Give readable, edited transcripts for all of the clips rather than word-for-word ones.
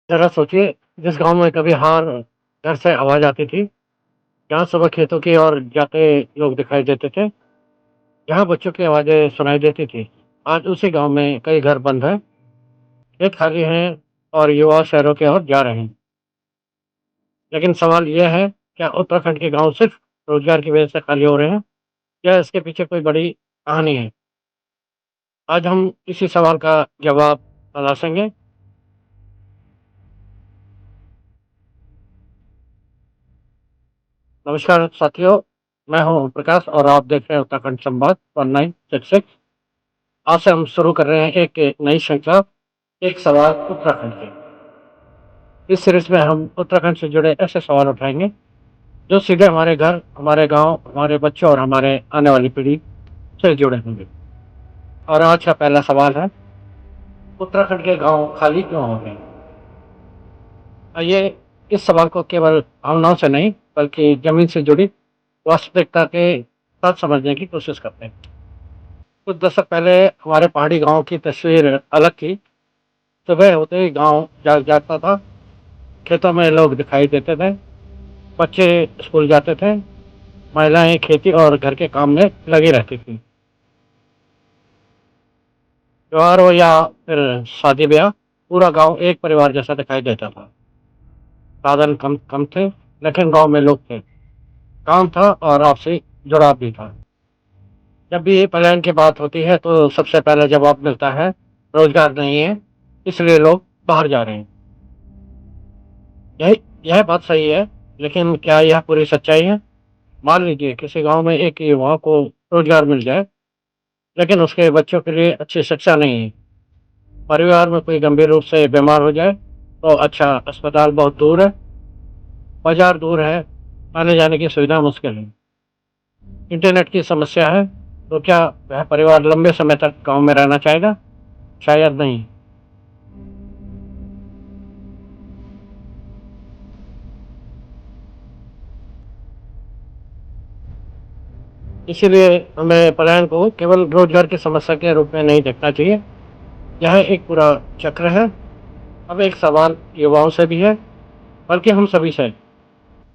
ज़रा सोचिए, जिस गाँव में कभी घर से आवाज़ आती थी, जहाँ सुबह खेतों की ओर जाते लोग दिखाई देते थे, जहाँ बच्चों की आवाज़ें सुनाई देती थी। आज उसी गाँव में कई घर बंद हैं, खेत खाली हैं और युवा शहरों की ओर जा रहे हैं। लेकिन सवाल ये है, क्या उत्तराखंड के गाँव सिर्फ रोज़गार की वजह से खाली हो रहे हैं या इसके पीछे कोई बड़ी कहानी है? आज हम इसी सवाल का जवाब तलाशेंगे। नमस्कार साथियों, मैं हूँ ओम प्रकाश और आप देख रहे हैं उत्तराखंड संवाद 1966। आज से हम शुरू कर रहे हैं एक नई श्रृंखला, एक सवाल उत्तराखंड के। इस सीरीज में हम उत्तराखंड से जुड़े ऐसे सवाल उठाएंगे जो सीधे हमारे घर, हमारे गांव, हमारे बच्चों और हमारे आने वाली पीढ़ी से जुड़े होंगे। और आज का पहला सवाल है, उत्तराखंड के गांव खाली क्यों हो गए? आइए इस सवाल को केवल भावनाओं से नहीं बल्कि जमीन से जुड़ी वास्तविकता के साथ समझने की कोशिश करते हैं। कुछ दशक पहले हमारे पहाड़ी गांव की तस्वीर अलग थी। सुबह होते ही गांव जाग जाता था, खेतों में लोग दिखाई देते थे, बच्चे स्कूल जाते थे, महिलाएं खेती और घर के काम में लगी रहती थी। त्योहार हो या फिर शादी ब्याह, पूरा गांव एक परिवार जैसा दिखाई देता था। साधन कम कम थे, लेकिन गांव में लोग थे, काम था और आपसी जुड़ाव भी था। जब भी पलायन की बात होती है तो सबसे पहले जवाब मिलता है, रोजगार नहीं है, इसलिए लोग बाहर जा रहे हैं। यही यह बात सही है, लेकिन क्या यह पूरी सच्चाई है? मान लीजिए किसी गांव में एक युवा को रोजगार मिल जाए, लेकिन उसके बच्चों के लिए अच्छी शिक्षा नहीं है। परिवार में कोई गंभीर रूप से बीमार हो जाए तो अच्छा अस्पताल बहुत दूर है, बाजार दूर है, आने जाने की सुविधा मुश्किल है, इंटरनेट की समस्या है, तो क्या वह परिवार लंबे समय तक गांव में रहना चाहेगा? शायद नहीं। इसीलिए हमें पलायन को केवल रोजगार की समस्या के रूप में नहीं देखना चाहिए। यह एक पूरा चक्र है। अब एक सवाल युवाओं से भी है, बल्कि हम सभी से।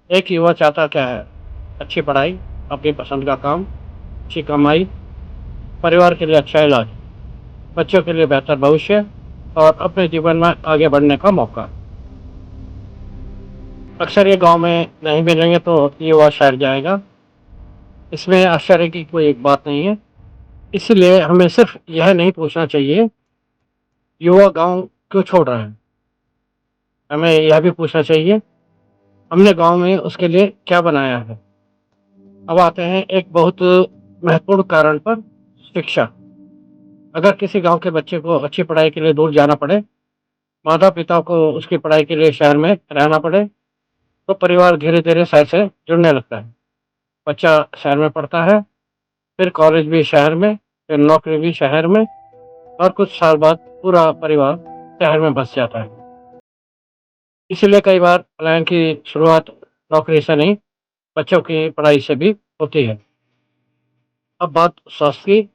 एक युवा चाहता क्या है? अच्छी पढ़ाई, अपनी पसंद का काम, अच्छी कमाई, परिवार के लिए अच्छा इलाज, बच्चों के लिए बेहतर भविष्य और अपने जीवन में आगे बढ़ने का मौका। अक्सर ये गांव में नहीं मिलेंगे तो युवा शहर जाएगा, इसमें आश्चर्य की कोई एक बात नहीं है। इसलिए हमें सिर्फ यह नहीं पूछना चाहिए, युवा गांव क्यों छोड़ रहा है? हमें यह भी पूछना चाहिए, हमने गांव में उसके लिए क्या बनाया है? अब आते हैं एक बहुत महत्वपूर्ण कारण पर, शिक्षा। अगर किसी गांव के बच्चे को अच्छी पढ़ाई के लिए दूर जाना पड़े, माता पिता को उसकी पढ़ाई के लिए शहर में रहना पड़े, तो परिवार धीरे धीरे शहर से जुड़ने लगता है। बच्चा शहर में पढ़ता है, फिर कॉलेज भी शहर में, फिर नौकरी भी शहर में, और कुछ साल बाद पूरा परिवार शहर में बस जाता है। इसलिए कई बार पलायन की शुरुआत नौकरी से नहीं, बच्चों की पढ़ाई से भी होती है। अब बात स्वास्थ्य की।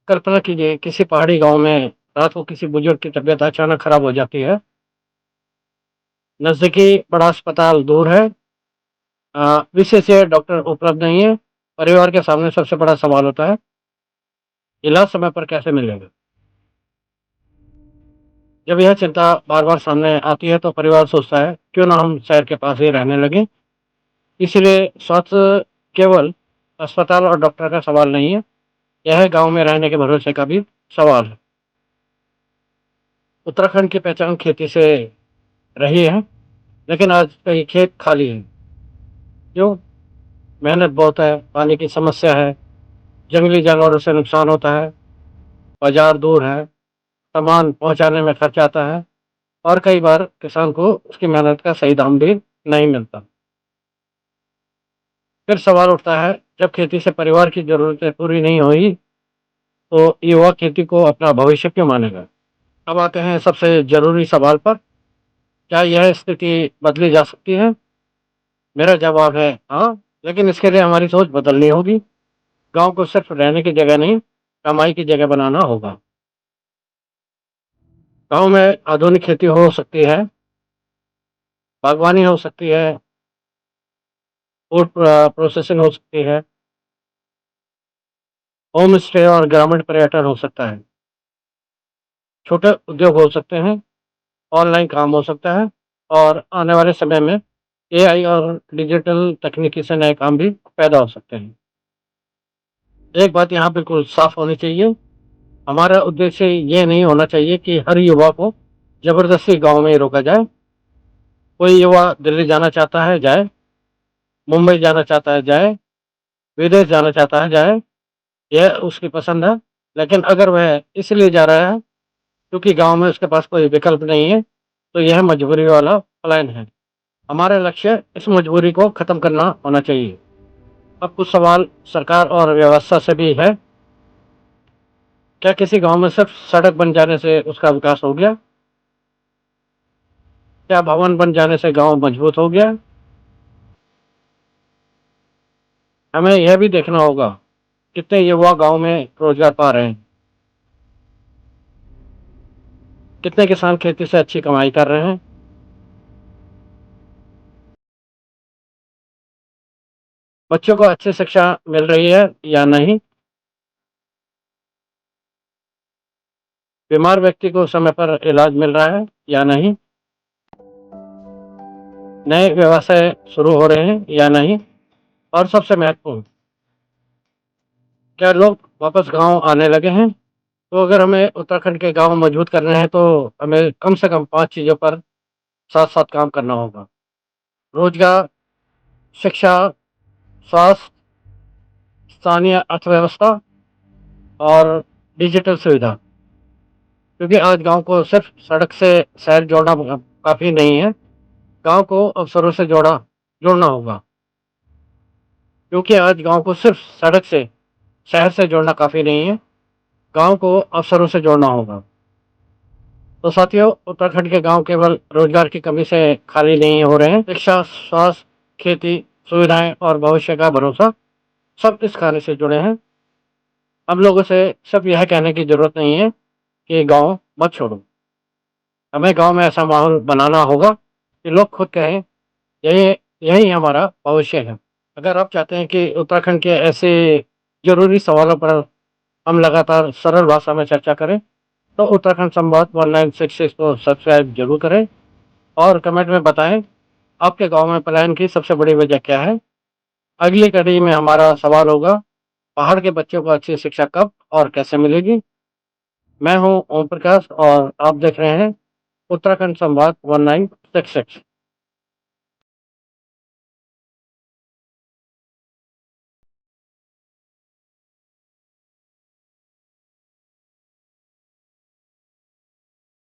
कल्पना कीजिए किसी पहाड़ी गांव में रात को किसी बुजुर्ग की तबीयत अचानक खराब हो जाती है, नजदीकी बड़ा अस्पताल दूर है, विशेषज्ञ डॉक्टर उपलब्ध नहीं है। परिवार के सामने सबसे बड़ा सवाल होता है, इलाज समय पर कैसे मिलेगा? जब यह चिंता बार बार सामने आती है तो परिवार सोचता है, क्यों ना हम शहर के पास ही रहने लगे। इसलिए स्वास्थ्य केवल अस्पताल और डॉक्टर का सवाल नहीं है, यह गांव में रहने के भरोसे का भी सवाल है। उत्तराखंड की पहचान खेती से रही है, लेकिन आज कई खेत खाली हैं। क्यों? मेहनत बहुत है, पानी की समस्या है, जंगली जानवरों से नुकसान होता है, बाजार दूर है, सामान पहुंचाने में खर्च आता है, और कई बार किसान को उसकी मेहनत का सही दाम भी नहीं मिलता। फिर सवाल उठता है, जब खेती से परिवार की जरूरतें पूरी नहीं हुई तो युवा खेती को अपना भविष्य क्यों मानेगा? अब आते हैं सबसे जरूरी सवाल पर, क्या यह स्थिति बदली जा सकती है? मेरा जवाब है हाँ, लेकिन इसके लिए हमारी सोच बदलनी होगी। गांव को सिर्फ रहने की जगह नहीं, कमाई की जगह बनाना होगा। गाँव में आधुनिक खेती हो सकती है, बागवानी हो सकती है, फूड प्रोसेसिंग हो सकती है, होम स्टे और ग्रामीण पर्यटन हो सकता है, छोटे उद्योग हो सकते हैं, ऑनलाइन काम हो सकता है और आने वाले समय में एआई और डिजिटल तकनीकी से नए काम भी पैदा हो सकते हैं। एक बात यहाँ बिल्कुल साफ होनी चाहिए, हमारा उद्देश्य ये नहीं होना चाहिए कि हर युवा को ज़बरदस्ती गाँव में ही रोका जाए। कोई युवा दिल्ली जाना चाहता है, जाए, मुंबई जाना चाहता है, जाए, विदेश जाना चाहता है, जाए, यह उसकी पसंद है। लेकिन अगर वह इसलिए जा रहा है क्योंकि गाँव में उसके पास कोई विकल्प नहीं है, तो यह मजबूरी वाला पलायन है। हमारा लक्ष्य इस मजबूरी को खत्म करना होना चाहिए। अब कुछ सवाल सरकार और व्यवस्था से भी है। क्या किसी गांव में सिर्फ सड़क बन जाने से उसका विकास हो गया? क्या भवन बन जाने से गांव मजबूत हो गया? हमें यह भी देखना होगा कितने युवा गांव में रोजगार पा रहे हैं, कितने किसान खेती से अच्छी कमाई कर रहे हैं, बच्चों को अच्छी शिक्षा मिल रही है या नहीं, बीमार व्यक्ति को समय पर इलाज मिल रहा है या नहीं, नए व्यवसाय शुरू हो रहे हैं या नहीं, और सबसे महत्वपूर्ण, क्या लोग वापस गांव आने लगे हैं? तो अगर हमें उत्तराखंड के गांव मजबूत करने हैं तो हमें कम से कम 5 चीज़ों पर साथ-साथ काम करना होगा। रोजगार, शिक्षा, स्वास्थ्य, स्थानीय अर्थव्यवस्था और डिजिटल सुविधा। क्योंकि आज गाँव को सिर्फ सड़क से शहर जोड़ना काफ़ी नहीं है, गाँव को अवसरों से जोड़ना होगा। क्योंकि आज गाँव को सिर्फ सड़क से शहर से जोड़ना काफ़ी नहीं है, गाँव को अवसरों से जोड़ना होगा। तो साथियों, उत्तराखंड के गांव केवल रोजगार की कमी से खाली नहीं हो रहे हैं। शिक्षा, स्वास्थ्य, खेती, सुविधाएं और भविष्य का भरोसा सब इस कार्य से जुड़े हैं। हम लोगों से सिर्फ यह कहने की जरूरत नहीं है कि गांव मत छोड़ो। हमें गांव में ऐसा माहौल बनाना होगा कि लोग खुद कहें यही यही हमारा भविष्य है। अगर आप चाहते हैं कि उत्तराखंड के ऐसे जरूरी सवालों पर हम लगातार सरल भाषा में चर्चा करें, तो उत्तराखंड संवाद 1966 को सब्सक्राइब जरूर करें और कमेंट में बताएं आपके गांव में पलायन की सबसे बड़ी वजह क्या है। अगली कड़ी में हमारा सवाल होगा, पहाड़ के बच्चों को अच्छी शिक्षा कब और कैसे मिलेगी। मैं हूं ओम प्रकाश और आप देख रहे हैं उत्तराखंड संवाद 1966।